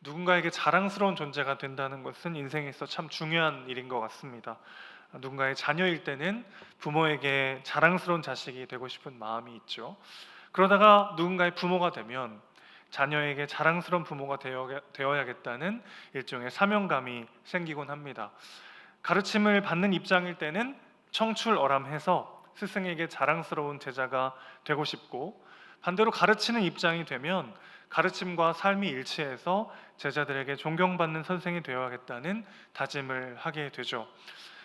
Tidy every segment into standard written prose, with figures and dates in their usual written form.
누군가에게 자랑스러운 존재가 된다는 것은 인생에서 참 중요한 일인 것 같습니다. 누군가의 자녀일 때는 부모에게 자랑스러운 자식이 되고 싶은 마음이 있죠. 그러다가 누군가의 부모가 되면 자녀에게 자랑스러운 부모가 되어야겠다는 일종의 사명감이 생기곤 합니다. 가르침을 받는 입장일 때는 청출어람해서 스승에게 자랑스러운 제자가 되고 싶고, 반대로 가르치는 입장이 되면 가르침과 삶이 일치해서 제자들에게 존경받는 선생이 되어야겠다는 다짐을 하게 되죠.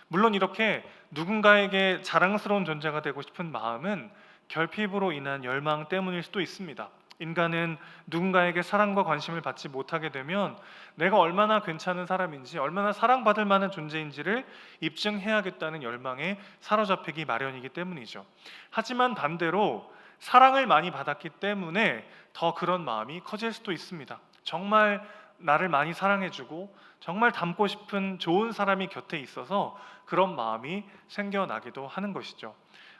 물론 이렇게 누군가에게 자랑스러운 존재가 되고 싶은 마음은 결핍으로 인한 열망 때문일 수도 있습니다. 인간은 누군가에게 사랑과 관심을 받지 못하게 되면 내가 얼마나 괜찮은 사람인지, 얼마나 사랑받을 만한 존재인지를 입증해야겠다는 열망에 사로잡히기 마련이기 때문이죠. 하지만 반대로 사랑을 많이 받았기 때문에 더 그런 마음이 커질 수도 있습니다. 정말 나를 많이 사랑해주고 정말 닮고 싶은 좋은 사람이 곁에 있어서 그런 마음이 생겨나기도 하는 것이죠.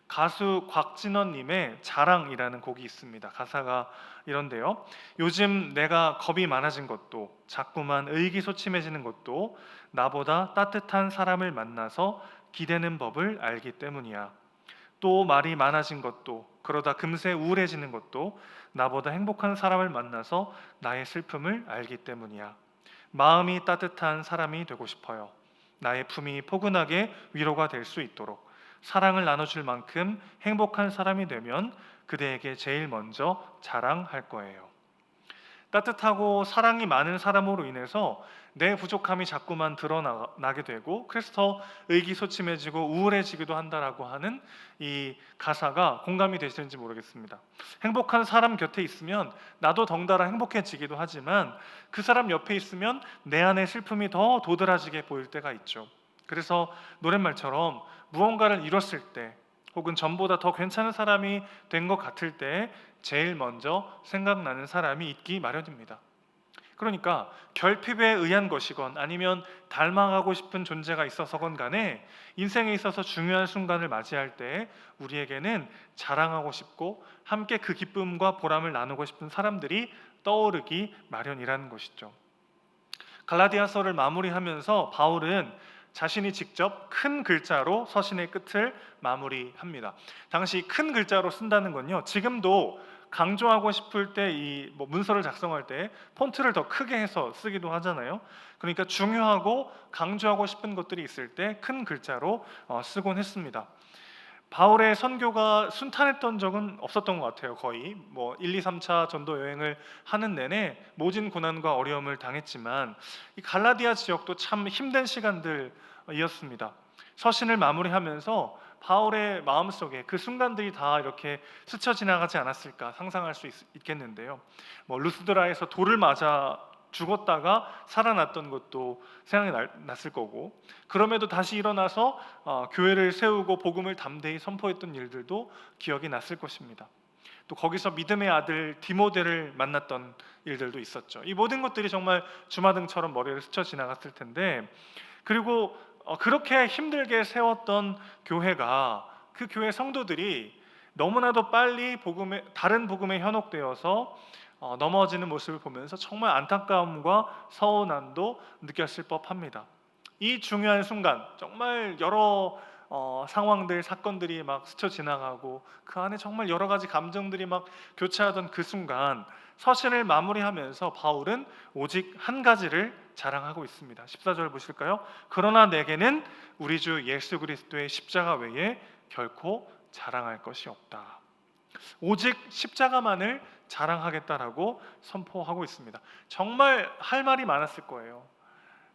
가수 곽진원님의 자랑이라는 곡이 있습니다. 가사가 이런데요. 요즘 내가 겁이 많아진 것도, 자꾸만 의기소침해지는 것도 나보다 따뜻한 사람을 만나서 기대는 법을 알기 때문이야. 또 말이 많아진 것도, 그러다 금세 우울해지는 것도 나보다 행복한 사람을 만나서 나의 슬픔을 알기 때문이야. 마음이 따뜻한 사람이 되고 싶어요. 나의 품이 포근하게 위로가 될 수 있도록 사랑을 나눠줄 만큼 행복한 사람이 되면 그대에게 제일 먼저 자랑할 거예요. 따뜻하고 사랑이 많은 사람으로 인해서 내 부족함이 자꾸만 드러나게 되고, 그래서 더 의기소침해지고 우울해지기도 한다라고 하는 이 가사가 공감이 되시는지 모르겠습니다. 행복한 사람 곁에 있으면 나도 덩달아 행복해지기도 하지만 그 사람 옆에 있으면 내 안의 슬픔이 더 도드라지게 보일 때가 있죠. 그래서 노랫말처럼 무언가를 이뤘을 때, 혹은 전보다 더 괜찮은 사람이 된 것 같을 때 제일 먼저 생각나는 사람이 있기 마련입니다. 그러니까 결핍에 의한 것이건 아니면 닮아가고 싶은 존재가 있어서건 간에 인생에 있어서 중요한 순간을 맞이할 때 우리에게는 자랑하고 싶고 함께 그 기쁨과 보람을 나누고 싶은 사람들이 떠오르기 마련이라는 것이죠. 갈라디아서를 마무리하면서 바울은 자신이 직접 큰 글자로 서신의 끝을 마무리합니다. 당시 큰 글자로 쓴다는 건요, 지금도 강조하고 싶을 때 이 문서를 작성할 때 폰트를 더 크게 해서 쓰기도 하잖아요. 그러니까 중요하고 강조하고 싶은 것들이 있을 때 큰 글자로 쓰곤 했습니다. 바울의 선교가 순탄했던 적은 없었던 것 같아요. 거의 1, 2, 3차 전도 여행을 하는 내내 모진 고난과 어려움을 당했지만 이 갈라디아 지역도 참 힘든 시간들이었습니다. 서신을 마무리하면서 바울의 마음속에 그 순간들이 다 이렇게 스쳐 지나가지 않았을까 상상할 수 있겠는데요. 루스드라에서 돌을 맞아 죽었다가 살아났던 것도 생각이 났을 거고, 그럼에도 다시 일어나서 교회를 세우고 복음을 담대히 선포했던 일들도 기억이 났을 것입니다. 또 거기서 믿음의 아들 디모데를 만났던 일들도 있었죠. 이 모든 것들이 정말 주마등처럼 머리를 스쳐 지나갔을 텐데, 그리고 그렇게 힘들게 세웠던 교회가, 그 교회 성도들이 너무나도 빨리 다른 복음에 현혹되어서 넘어지는 모습을 보면서 정말 안타까움과 서운함도 느꼈을 법합니다. 이 중요한 순간, 정말 여러 상황들, 사건들이 막 스쳐 지나가고 그 안에 정말 여러 가지 감정들이 막 교차하던 그 순간, 서신을 마무리하면서 바울은 오직 한 가지를 자랑하고 있습니다. 14절 보실까요? 그러나 내게는 우리 주 예수 그리스도의 십자가 외에 결코 자랑할 것이 없다. 오직 십자가만을 자랑하겠다라고 선포하고 있습니다. 정말 할 말이 많았을 거예요.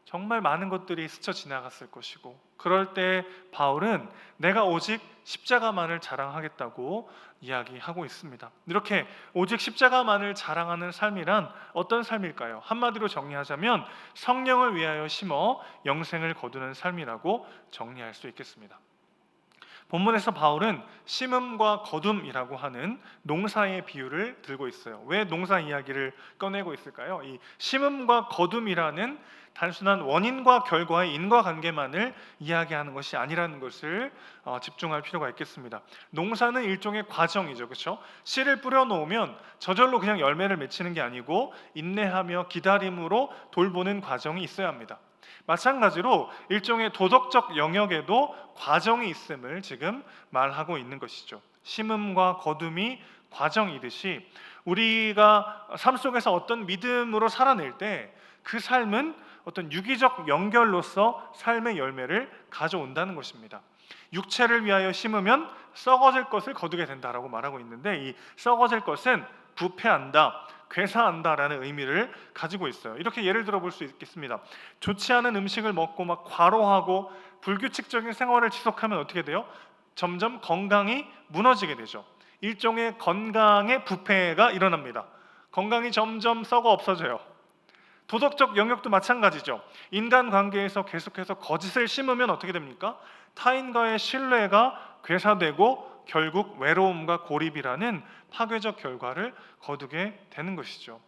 정말 많은 것들이 스쳐 지나갔을 것이고, 그럴 때 바울은 내가 오직 십자가만을 자랑하겠다고 이야기하고 있습니다. 이렇게 오직 십자가만을 자랑하는 삶이란 어떤 삶일까요? 한마디로 정리하자면 성령을 위하여 심어 영생을 거두는 삶이라고 정리할 수 있겠습니다. 본문에서 바울은 심음과 거둠이라고 하는 농사의 비유를 들고 있어요. 왜 농사 이야기를 꺼내고 있을까요? 이 심음과 거둠이라는 단순한 원인과 결과의 인과관계만을 이야기하는 것이 아니라는 것을 집중할 필요가 있겠습니다. 농사는 일종의 과정이죠, 그렇죠? 씨를 뿌려 놓으면 저절로 그냥 열매를 맺히는 게 아니고 인내하며 기다림으로 돌보는 과정이 있어야 합니다. 마찬가지로 일종의 도덕적 영역에도 과정이 있음을 지금 말하고 있는 것이죠. 심음과 거둠이 과정이듯이 우리가 삶 속에서 어떤 믿음으로 살아낼 때 그 삶은 어떤 유기적 연결로서 삶의 열매를 가져온다는 것입니다. 육체를 위하여 심으면 썩어질 것을 거두게 된다라고 말하고 있는데, 이 썩어질 것은 부패한다, 괴사한다라는 의미를 가지고 있어요. 이렇게 예를 들어 볼 수 있겠습니다. 좋지 않은 음식을 먹고 막 과로하고 불규칙적인 생활을 지속하면 어떻게 돼요? 점점 건강이 무너지게 되죠. 일종의 건강의 부패가 일어납니다. 건강이 점점 썩어 없어져요. 도덕적 영역도 마찬가지죠. 인간관계에서 계속해서 거짓을 심으면 어떻게 됩니까? 타인과의 신뢰가 괴사되고 결국 외로움과 고립이라는 파괴적 결과를 거두게 되는 것이죠.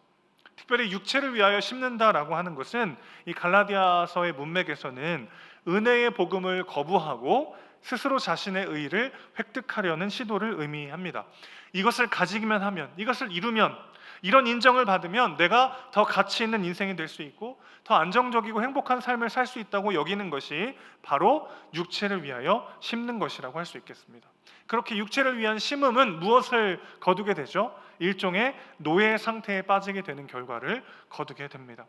특별히 육체를 위하여 심는다라고 하는 것은 이 갈라디아서의 문맥에서는 은혜의 복음을 거부하고 스스로 자신의 의의를 획득하려는 시도를 의미합니다. 이것을 가지기만 하면, 이것을 이루면, 이런 인정을 받으면 내가 더 가치 있는 인생이 될 수 있고 더 안정적이고 행복한 삶을 살 수 있다고 여기는 것이 바로 육체를 위하여 심는 것이라고 할 수 있겠습니다. 그렇게 육체를 위한 심음은 무엇을 거두게 되죠? 일종의 노예 상태에 빠지게 되는 결과를 거두게 됩니다.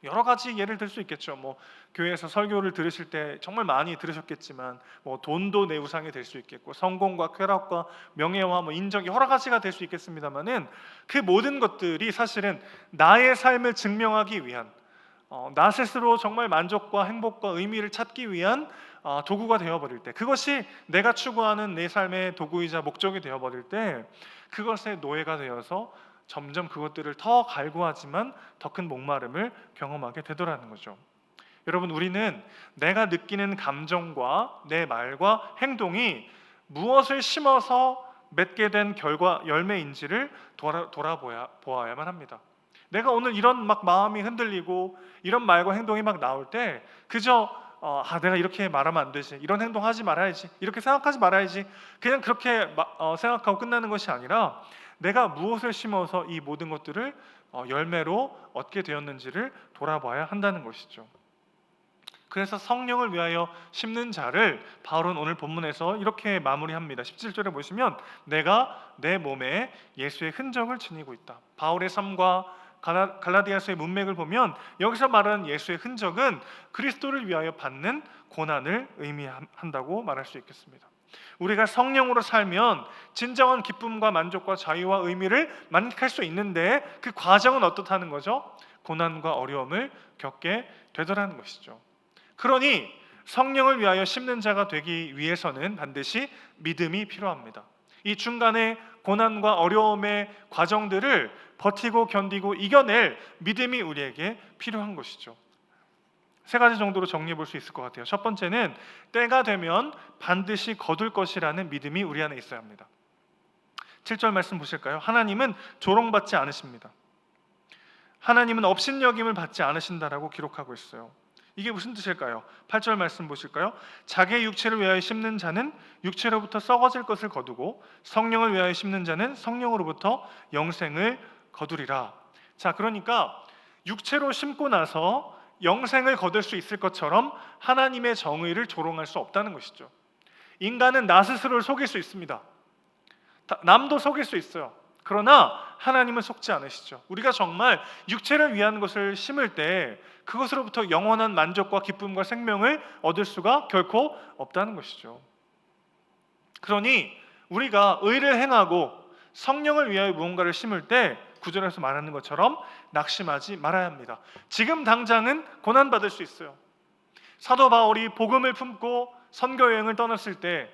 여러 가지 예를 들 수 있겠죠. 교회에서 설교를 들으실 때 정말 많이 들으셨겠지만 돈도 내 우상이 될 수 있겠고, 성공과 쾌락과 명예와 인정, 여러 가지가 될 수 있겠습니다만은 그 모든 것들이 사실은 나의 삶을 증명하기 위한, 나 스스로 정말 만족과 행복과 의미를 찾기 위한 도구가 되어버릴 때, 그것이 내가 추구하는 내 삶의 도구이자 목적이 되어버릴 때 그것의 노예가 되어서 점점 그것들을 더 갈구하지만 더 큰 목마름을 경험하게 되더라는 거죠. 여러분, 우리는 내가 느끼는 감정과 내 말과 행동이 무엇을 심어서 맺게 된 결과 열매인지를 돌아보아야만 합니다. 내가 오늘 이런 막 마음이 흔들리고 이런 말과 행동이 막 나올 때 그저 내가 이렇게 말하면 안 되지, 이런 행동하지 말아야지, 이렇게 생각하지 말아야지, 그냥 그렇게 생각하고 끝나는 것이 아니라 내가 무엇을 심어서 이 모든 것들을 열매로 얻게 되었는지를 돌아봐야 한다는 것이죠. 그래서 성령을 위하여 심는 자를 바울은 오늘 본문에서 이렇게 마무리합니다. 17절에 보시면 내가 내 몸에 예수의 흔적을 지니고 있다. 바울의 삶과 갈라디아서의 문맥을 보면 여기서 말하는 예수의 흔적은 그리스도를 위하여 받는 고난을 의미한다고 말할 수 있겠습니다. 우리가 성령으로 살면 진정한 기쁨과 만족과 자유와 의미를 만끽할 수 있는데 그 과정은 어떻다는 거죠? 고난과 어려움을 겪게 되더라는 것이죠. 그러니 성령을 위하여 심는 자가 되기 위해서는 반드시 믿음이 필요합니다. 이 중간에 고난과 어려움의 과정들을 버티고 견디고 이겨낼 믿음이 우리에게 필요한 것이죠. 세 가지 정도로 정리해 볼 수 있을 것 같아요. 첫 번째는 때가 되면 반드시 거둘 것이라는 믿음이 우리 안에 있어야 합니다. 7절 말씀 보실까요? 하나님은 조롱받지 않으십니다. 하나님은 업신여김을 받지 않으신다라고 기록하고 있어요. 이게 무슨 뜻일까요? 8절 말씀 보실까요? 자기의 육체를 위하여 심는 자는 육체로부터 썩어질 것을 거두고 성령을 위하여 심는 자는 성령으로부터 영생을 거두리라. 자, 그러니까 육체로 심고 나서 영생을 거둘 수 있을 것처럼 하나님의 정의를 조롱할 수 없다는 것이죠. 인간은 나 스스로를 속일 수 있습니다. 남도 속일 수 있어요. 그러나 하나님은 속지 않으시죠. 우리가 정말 육체를 위한 것을 심을 때 그것으로부터 영원한 만족과 기쁨과 생명을 얻을 수가 결코 없다는 것이죠. 그러니 우리가 의를 행하고 성령을 위하여 무언가를 심을 때 구절에서 말하는 것처럼 낙심하지 말아야 합니다. 지금 당장은 고난받을 수 있어요. 사도 바울이 복음을 품고 선교 여행을 떠났을 때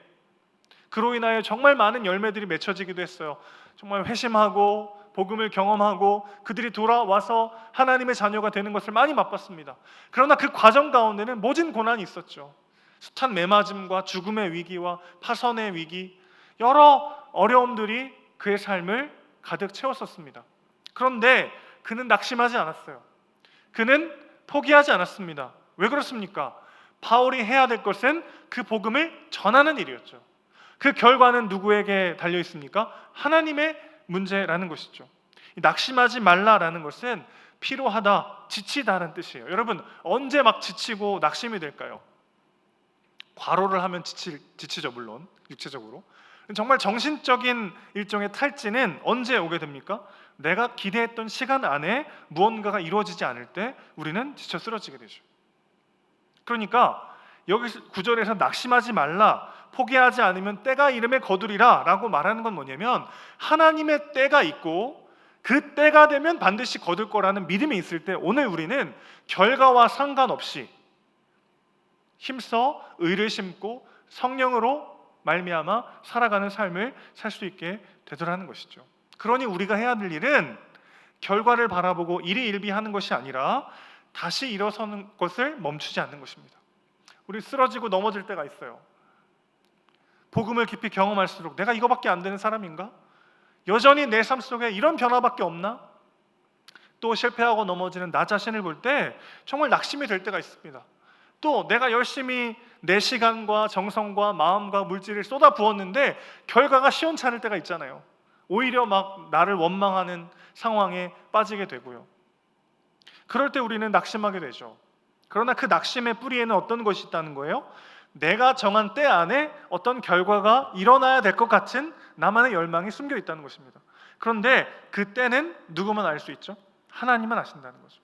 그로 인하여 정말 많은 열매들이 맺혀지기도 했어요. 정말 회심하고 복음을 경험하고 그들이 돌아와서 하나님의 자녀가 되는 것을 많이 맛봤습니다. 그러나 그 과정 가운데는 모진 고난이 있었죠. 숱한 매맞음과 죽음의 위기와 파선의 위기, 여러 어려움들이 그의 삶을 가득 채웠었습니다. 그런데 그는 낙심하지 않았어요. 그는 포기하지 않았습니다. 왜 그렇습니까? 바울이 해야 될 것은 그 복음을 전하는 일이었죠. 그 결과는 누구에게 달려 있습니까? 하나님의 문제라는 것이죠. 낙심하지 말라라는 것은 피로하다, 지치다라는 뜻이에요. 여러분, 언제 막 지치고 낙심이 될까요? 과로를 하면 지치죠, 물론 육체적으로. 정말 정신적인 일종의 탈진은 언제 오게 됩니까? 내가 기대했던 시간 안에 무언가가 이루어지지 않을 때 우리는 지쳐 쓰러지게 되죠. 그러니까 여기 구절에서 낙심하지 말라, 포기하지 않으면 때가 이름에 거두리라 라고 말하는 건 뭐냐면, 하나님의 때가 있고 그 때가 되면 반드시 거둘 거라는 믿음이 있을 때, 오늘 우리는 결과와 상관없이 힘써 의를 심고 성령으로 말미암아 살아가는 삶을 살 수 있게 되더라는 것이죠. 그러니 우리가 해야 될 일은 결과를 바라보고 일희일비하는 것이 아니라 다시 일어서는 것을 멈추지 않는 것입니다. 우리 쓰러지고 넘어질 때가 있어요. 복음을 깊이 경험할수록 내가 이거밖에 안 되는 사람인가? 여전히 내 삶 속에 이런 변화밖에 없나? 또 실패하고 넘어지는 나 자신을 볼 때 정말 낙심이 될 때가 있습니다. 또 내가 열심히 내 시간과 정성과 마음과 물질을 쏟아 부었는데 결과가 시원찮을 때가 있잖아요. 오히려 막 나를 원망하는 상황에 빠지게 되고요. 그럴 때 우리는 낙심하게 되죠. 그러나 그 낙심의 뿌리에는 어떤 것이 있다는 거예요? 내가 정한 때 안에 어떤 결과가 일어나야 될 것 같은 나만의 열망이 숨겨 있다는 것입니다. 그런데 그 때는 누구만 알 수 있죠? 하나님만 아신다는 거죠.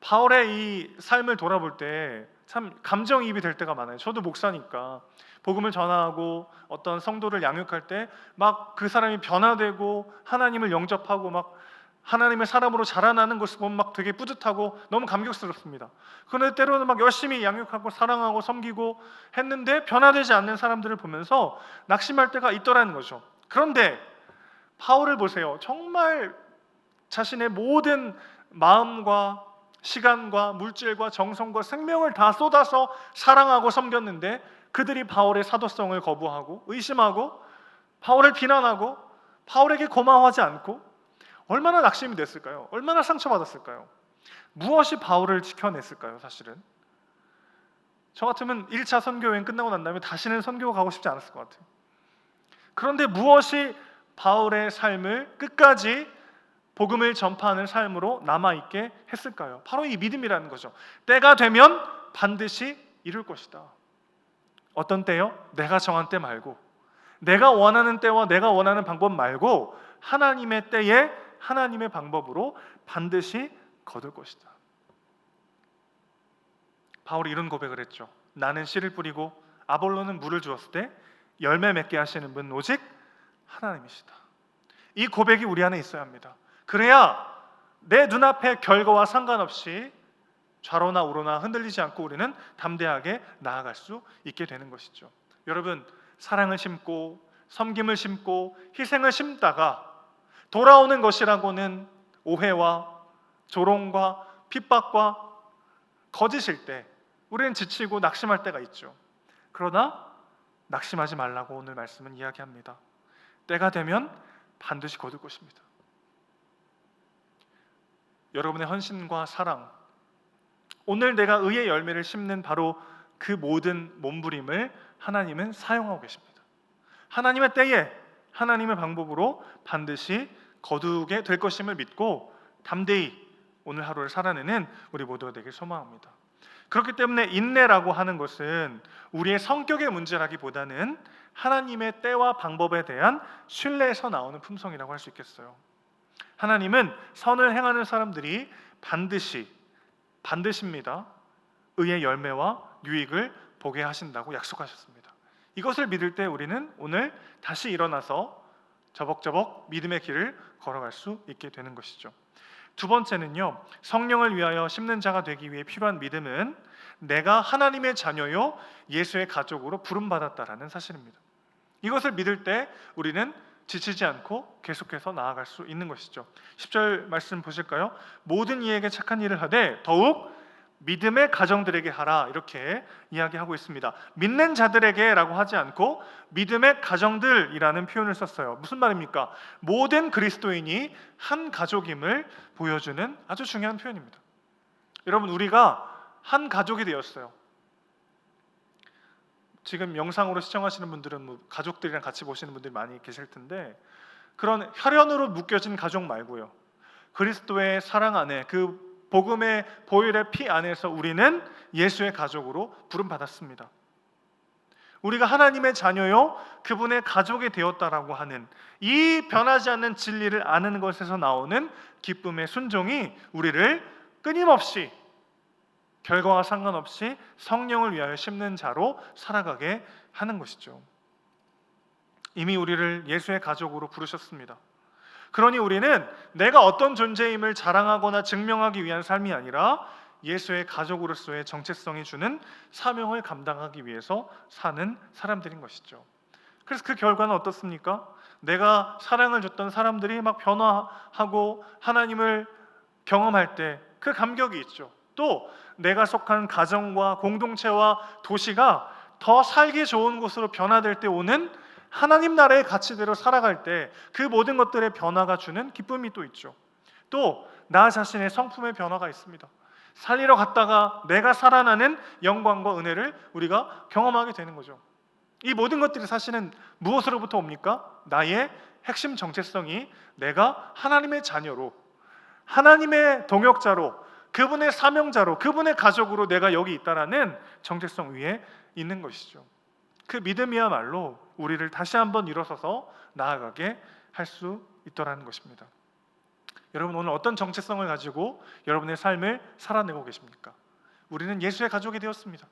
바울의 이 삶을 돌아볼 때 참 감정이입이 될 때가 많아요. 저도 목사니까 복음을 전하고 어떤 성도를 양육할 때 막 그 사람이 변화되고 하나님을 영접하고 막 하나님의 사람으로 자라나는 것을 보면 막 되게 뿌듯하고 너무 감격스럽습니다. 그런데 때로는 막 열심히 양육하고 사랑하고 섬기고 했는데 변화되지 않는 사람들을 보면서 낙심할 때가 있더라는 거죠. 그런데 바울을 보세요. 정말 자신의 모든 마음과 시간과 물질과 정성과 생명을 다 쏟아서 사랑하고 섬겼는데 그들이 바울의 사도성을 거부하고 의심하고 바울을 비난하고 바울에게 고마워하지 않고 얼마나 낙심이 됐을까요? 얼마나 상처받았을까요? 무엇이 바울을 지켜냈을까요? 사실은 저 같으면 1차 선교여행 끝나고 난 다음에 다시는 선교 가고 싶지 않았을 것 같아요. 그런데 무엇이 바울의 삶을 끝까지 복음을 전파하는 삶으로 남아있게 했을까요? 바로 이 믿음이라는 거죠. 때가 되면 반드시 이룰 것이다. 어떤 때요? 내가 정한 때 말고, 내가 원하는 때와 내가 원하는 방법 말고 하나님의 때에 하나님의 방법으로 반드시 거둘 것이다. 바울이 이런 고백을 했죠. 나는 씨를 뿌리고 아볼로는 물을 주었을 때 열매 맺게 하시는 분 오직 하나님이시다. 이 고백이 우리 안에 있어야 합니다. 그래야 내 눈앞의 결과와 상관없이 좌로나 우로나 흔들리지 않고 우리는 담대하게 나아갈 수 있게 되는 것이죠. 여러분, 사랑을 심고 섬김을 심고 희생을 심다가 돌아오는 것이라고는 오해와 조롱과 핍박과 거짓일 때 우리는 지치고 낙심할 때가 있죠. 그러나 낙심하지 말라고 오늘 말씀은 이야기합니다. 때가 되면 반드시 거둘 것입니다. 여러분의 헌신과 사랑, 오늘 내가 의의 열매를 심는 바로 그 모든 몸부림을 하나님은 사용하고 계십니다. 하나님의 때에 하나님의 방법으로 반드시 거두게 될 것임을 믿고 담대히 오늘 하루를 살아내는 우리 모두가 되길 소망합니다. 그렇기 때문에 인내라고 하는 것은 우리의 성격의 문제라기보다는 하나님의 때와 방법에 대한 신뢰에서 나오는 품성이라고 할 수 있겠어요. 하나님은 선을 행하는 사람들이 반드시입니다. 의의 열매와 유익을 보게 하신다고 약속하셨습니다. 이것을 믿을 때 우리는 오늘 다시 일어나서 저벅저벅 믿음의 길을 걸어갈 수 있게 되는 것이죠. 두 번째는요, 성령을 위하여 심는 자가 되기 위해 필요한 믿음은 내가 하나님의 자녀요 예수의 가족으로 부름받았다라는 사실입니다. 이것을 믿을 때 우리는 지치지 않고 계속해서 나아갈 수 있는 것이죠. 10절 말씀 보실까요? 모든 이에게 착한 일을 하되 더욱 믿음의 가정들에게 하라, 이렇게 이야기하고 있습니다. 믿는 자들에게라고 하지 않고 믿음의 가정들이라는 표현을 썼어요. 무슨 말입니까? 모든 그리스도인이 한 가족임을 보여주는 아주 중요한 표현입니다. 여러분, 우리가 한 가족이 되었어요. 지금 영상으로 시청하시는 분들은 가족들이랑 같이 보시는 분들이 많이 계실 텐데, 그런 혈연으로 묶여진 가족 말고요, 그리스도의 사랑 안에, 그 복음의 보혈의 피 안에서 우리는 예수의 가족으로 부름받았습니다. 우리가 하나님의 자녀요, 그분의 가족이 되었다라고 하는 이 변하지 않는 진리를 아는 것에서 나오는 기쁨의 순종이 우리를 끊임없이, 결과와 상관없이 성령을 위하여 심는 자로 살아가게 하는 것이죠. 이미 우리를 예수의 가족으로 부르셨습니다. 그러니 우리는 내가 어떤 존재임을 자랑하거나 증명하기 위한 삶이 아니라 예수의 가족으로서의 정체성이 주는 사명을 감당하기 위해서 사는 사람들인 것이죠. 그래서 그 결과는 어떻습니까? 내가 사랑을 줬던 사람들이 막 변화하고 하나님을 경험할 때 그 감격이 있죠. 또 내가 속한 가정과 공동체와 도시가 더 살기 좋은 곳으로 변화될 때 오는 하나님 나라의 가치대로 살아갈 때 그 모든 것들의 변화가 주는 기쁨이 또 있죠. 또 나 자신의 성품의 변화가 있습니다. 살리러 갔다가 내가 살아나는 영광과 은혜를 우리가 경험하게 되는 거죠. 이 모든 것들이 사실은 무엇으로부터 옵니까? 나의 핵심 정체성이 내가 하나님의 자녀로, 하나님의 동역자로, 그분의 사명자로, 그분의 가족으로 내가 여기 있다라는 정체성 위에 있는 것이죠. 그 믿음이야말로 우리를 다시 한번 일어서서 나아가게 할 수 있더라는 것입니다. 여러분, 오늘 어떤 정체성을 가지고 여러분의 삶을 살아내고 계십니까? 우리는 예수의 가족이 되었습니다.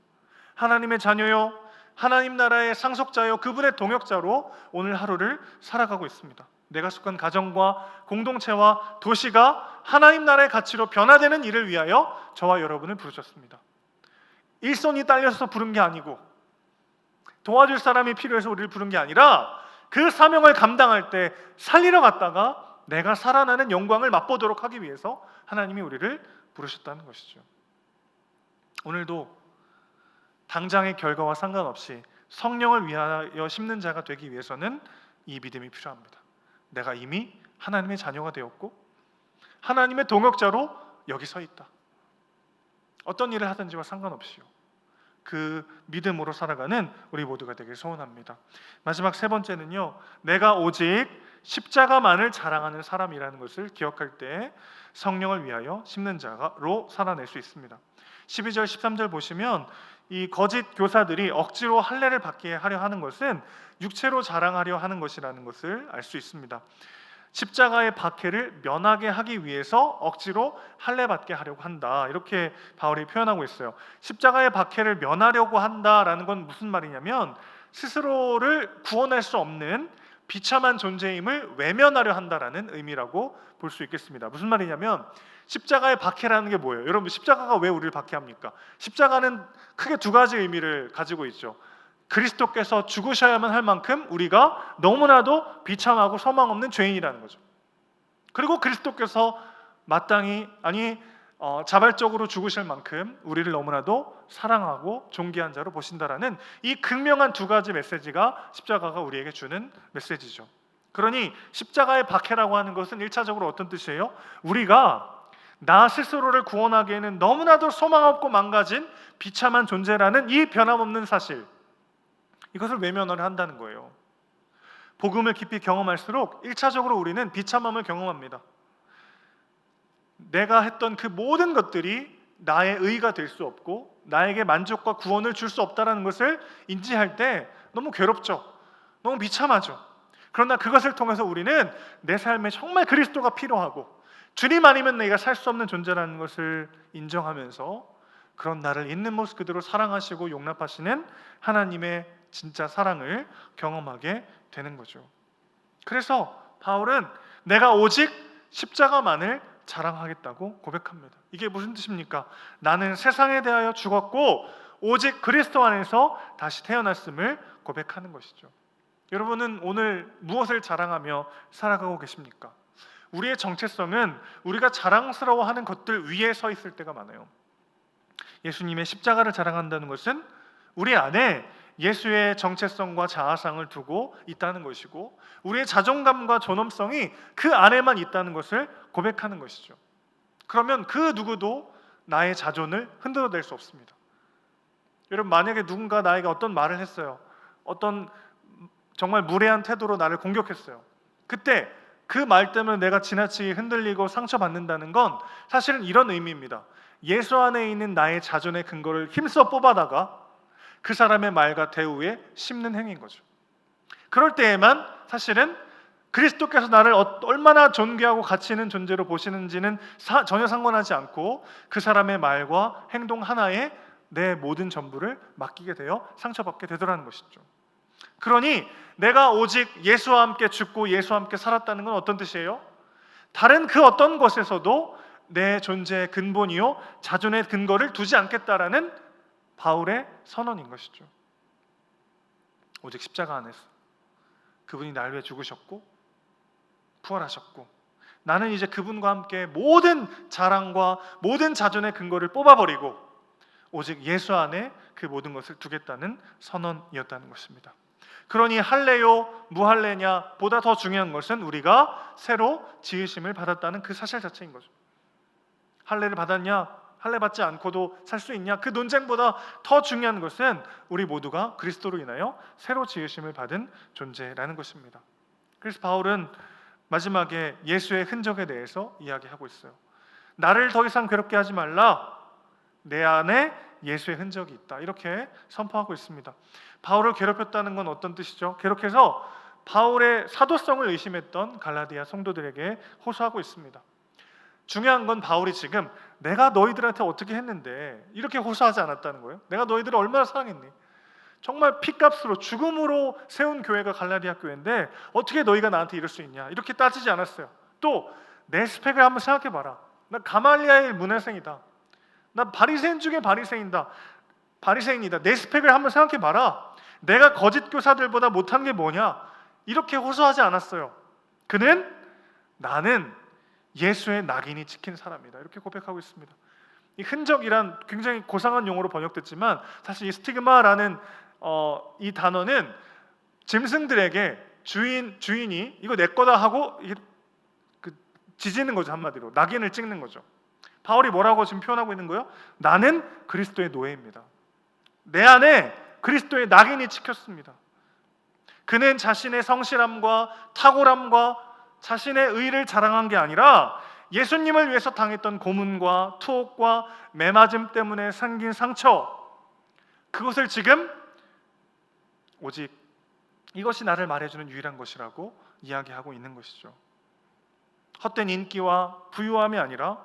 하나님의 자녀요, 하나님 나라의 상속자요, 그분의 동역자로 오늘 하루를 살아가고 있습니다. 내가 속한 가정과 공동체와 도시가 하나님 나라의 가치로 변화되는 일을 위하여 저와 여러분을 부르셨습니다. 일손이 딸려서 부른 게 아니고, 도와줄 사람이 필요해서 우리를 부른 게 아니라, 그 사명을 감당할 때 살리러 갔다가 내가 살아나는 영광을 맛보도록 하기 위해서 하나님이 우리를 부르셨다는 것이죠. 오늘도 당장의 결과와 상관없이 성령을 위하여 심는 자가 되기 위해서는 이 믿음이 필요합니다. 내가 이미 하나님의 자녀가 되었고 하나님의 동역자로 여기 서 있다. 어떤 일을 하든지와 상관없이요, 그 믿음으로 살아가는 우리 모두가 되길 소원합니다. 마지막 세 번째는요, 내가 오직 십자가만을 자랑하는 사람이라는 것을 기억할 때 성령을 위하여 심는 자로 살아낼 수 있습니다. 12절 13절 보시면 이 거짓 교사들이 억지로 할례를 받게 하려 하는 것은 육체로 자랑하려 하는 것이라는 것을 알 수 있습니다. 십자가의 박해를 면하게 하기 위해서 억지로 할례 받게 하려고 한다, 이렇게 바울이 표현하고 있어요. 십자가의 박해를 면하려고 한다라는 건 무슨 말이냐면 스스로를 구원할 수 없는 비참한 존재임을 외면하려 한다라는 의미라고 볼 수 있겠습니다. 무슨 말이냐면 십자가의 박해라는 게 뭐예요? 여러분, 십자가가 왜 우리를 박해합니까? 십자가는 크게 두 가지 의미를 가지고 있죠. 그리스도께서 죽으셔야만 할 만큼 우리가 너무나도 비참하고 소망 없는 죄인이라는 거죠. 그리고 그리스도께서 마땅히, 자발적으로 죽으실 만큼 우리를 너무나도 사랑하고 존귀한 자로 보신다라는 이 극명한 두 가지 메시지가 십자가가 우리에게 주는 메시지죠. 그러니 십자가의 박해라고 하는 것은 1차적으로 어떤 뜻이에요? 우리가 나 스스로를 구원하기에는 너무나도 소망 없고 망가진 비참한 존재라는 이 변함없는 사실, 이것을 외면을 한다는 거예요. 복음을 깊이 경험할수록 1차적으로 우리는 비참함을 경험합니다. 내가 했던 그 모든 것들이 나의 의가 될 수 없고 나에게 만족과 구원을 줄 수 없다는 것을 인지할 때 너무 괴롭죠. 너무 비참하죠. 그러나 그것을 통해서 우리는 내 삶에 정말 그리스도가 필요하고 주님 아니면 내가 살 수 없는 존재라는 것을 인정하면서 그런 나를 있는 모습 그대로 사랑하시고 용납하시는 하나님의 진짜 사랑을 경험하게 되는 거죠. 그래서 바울은 내가 오직 십자가만을 자랑하겠다고 고백합니다. 이게 무슨 뜻입니까? 나는 세상에 대하여 죽었고 오직 그리스도 안에서 다시 태어났음을 고백하는 것이죠. 여러분은 오늘 무엇을 자랑하며 살아가고 계십니까? 우리의 정체성은 우리가 자랑스러워하는 것들 위에 서 있을 때가 많아요. 예수님의 십자가를 자랑한다는 것은 우리 안에 예수의 정체성과 자아상을 두고 있다는 것이고, 우리의 자존감과 존엄성이 그 안에만 있다는 것을 고백하는 것이죠. 그러면 그 누구도 나의 자존을 흔들어낼 수 없습니다. 여러분, 만약에 누군가 나에게 어떤 말을 했어요. 어떤 정말 무례한 태도로 나를 공격했어요. 그때 그 말 때문에 내가 지나치게 흔들리고 상처받는다는 건 사실은 이런 의미입니다. 예수 안에 있는 나의 자존의 근거를 힘써 뽑아다가 그 사람의 말과 대우에 심는 행위인 거죠. 그럴 때에만 사실은 그리스도께서 나를 얼마나 존귀하고 가치 있는 존재로 보시는지는 전혀 상관하지 않고 그 사람의 말과 행동 하나에 내 모든 전부를 맡기게 되어 상처받게 되더라는 것이죠. 그러니 내가 오직 예수와 함께 죽고 예수와 함께 살았다는 건 어떤 뜻이에요? 다른 그 어떤 것에서도 내 존재의 근본이요 자존의 근거를 두지 않겠다라는 바울의 선언인 것이죠. 오직 십자가 안에서 그분이 날 위해 죽으셨고 부활하셨고, 나는 이제 그분과 함께 모든 자랑과 모든 자존의 근거를 뽑아버리고 오직 예수 안에 그 모든 것을 두겠다는 선언이었다는 것입니다. 그러니 할례요 무할례냐 보다 더 중요한 것은 우리가 새로 지으심을 받았다는 그 사실 자체인 거죠. 할례를 받았냐, 할례 받지 않고도 살 수 있냐, 그 논쟁보다 더 중요한 것은 우리 모두가 그리스도로 인하여 새로 지으심을 받은 존재라는 것입니다. 그래서 바울은 마지막에 예수의 흔적에 대해서 이야기하고 있어요. 나를 더 이상 괴롭게 하지 말라, 내 안에 예수의 흔적이 있다, 이렇게 선포하고 있습니다. 바울을 괴롭혔다는 건 어떤 뜻이죠? 계속해서 바울의 사도성을 의심했던 갈라디아 성도들에게 호소하고 있습니다. 중요한 건 바울이 지금 내가 너희들한테 어떻게 했는데 이렇게 호소하지 않았다는 거예요. 내가 너희들을 얼마나 사랑했니? 정말 피값으로 죽음으로 세운 교회가 갈라디아 교회인데 어떻게 너희가 나한테 이럴 수 있냐, 이렇게 따지지 않았어요. 또 내 스펙을 한번 생각해봐라. 나 가말리아의 문화생이다. 나 바리새인 중에 바리새인이다. 내 스펙을 한번 생각해봐라. 내가 거짓 교사들보다 못한 게 뭐냐, 이렇게 호소하지 않았어요. 그는 나는 예수의 낙인이 찍힌 사람이다, 이렇게 고백하고 있습니다. 이 흔적이란 굉장히 고상한 용어로 번역됐지만 사실 이 스티그마라는 이 단어는 짐승들에게 주인이 이거 내 거다 하고 지지는 거죠. 한마디로 낙인을 찍는 거죠. 바울이 뭐라고 지금 표현하고 있는 거예요? 나는 그리스도의 노예입니다. 내 안에 그리스도의 낙인이 찍혔습니다. 그는 자신의 성실함과 탁월함과 자신의 의를 자랑한 게 아니라 예수님을 위해서 당했던 고문과 투옥과 매맞음 때문에 생긴 상처, 그것을 지금 오직 이것이 나를 말해주는 유일한 것이라고 이야기하고 있는 것이죠. 헛된 인기와 부유함이 아니라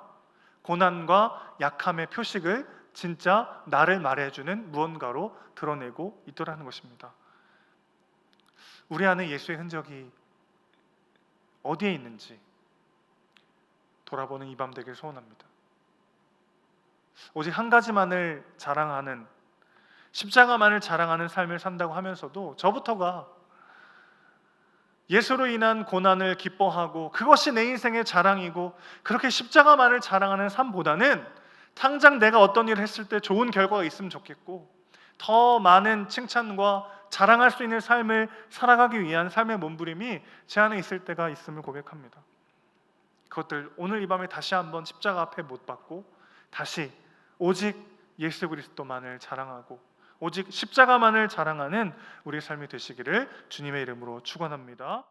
고난과 약함의 표식을 진짜 나를 말해주는 무언가로 드러내고 있더라는 것입니다. 우리 안에 예수의 흔적이 어디에 있는지 돌아보는 이 밤 되길 소원합니다. 오직 한 가지만을 자랑하는, 십자가만을 자랑하는 삶을 산다고 하면서도 저부터가 예수로 인한 고난을 기뻐하고 그것이 내 인생의 자랑이고 그렇게 십자가만을 자랑하는 삶보다는 당장 내가 어떤 일을 했을 때 좋은 결과가 있으면 좋겠고 더 많은 칭찬과 자랑할 수 있는 삶을 살아가기 위한 삶의 몸부림이 제 안에 있을 때가 있음을 고백합니다. 그것들 오늘 이 밤에 다시 한번 십자가 앞에 못 박고 다시 오직 예수 그리스도만을 자랑하고 오직 십자가만을 자랑하는 우리의 삶이 되시기를 주님의 이름으로 축원합니다.